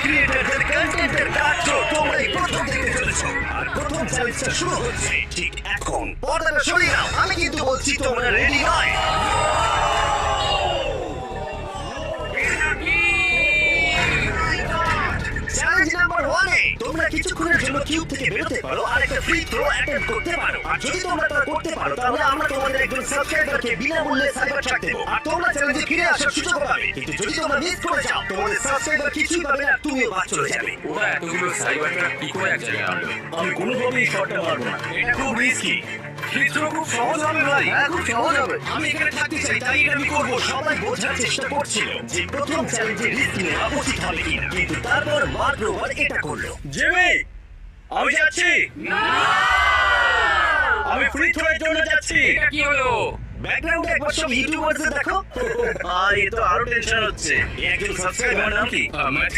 ক্রিয়েটরদের কন্টেন্টের কাজ তোমরাই প্রথম দেখতে চলেছো। আর প্রথম চ্যালেঞ্জটা শুরু হচ্ছে ঠিক এখন। পর্দাটা সরিয়ে নাও, আমি কিন্তু বলছি তোমরা রেডি নয়। চ্যালেঞ্জ নাম্বার 1 এ তোমরা কিছুক্ষণের জন্য কিউব থেকে বেরোতে পারো আর একটা ফ্রি থ্রো অ্যাটেম্প করতে পারো। আর যদি তোমরা তা করতে পারো তাহলে আমরা তোমাদের একজন সাবস্ক্রাইবারকে বিনামূল্যে সাইবার ট্রাক দেবো আর তোমরা চ্যালেঞ্জে ফিরে আসার সুযোগ পাবে। কিন্তু যদি তোমরা মিস করে যাও তোমাদের সাবস্ক্রাইবার কিছুই পাবে না, তুমিও বাদ চলে যাবে। ওরা এতগুলো সাইবার ট্রাক কি করে এক জায়গায় আনলো? আমি কোনোভাবেই শটটা মারবো না, এটা খুব রিস্কি। খুব সহজ হবে ভাই, হ্যাঁ খুব সহজ হবে। আমি এখানে থাকতে চাই, তাই এটা আমি করবো। সবাই বোঝার চেষ্টা করছিল যে প্রথম চ্যালেঞ্জে রিস্ক নেওয়া উচিত হবে কিনা, কিন্তু তারপর মার্ক রোভার এটা করলো। জিমি, আমি যাচ্ছি। আমি ফ্রি থ্রোয়ের জন্য যাচ্ছি। এটা কি হলো? ব্যাকগ্রাউন্ডে একবার সব ইউটিউবারদের দেখো। আর এ তো আরো টেনশন হচ্ছে। এই একজন সাবস্ক্রাইবার নাম কি? ম্যাথিউ।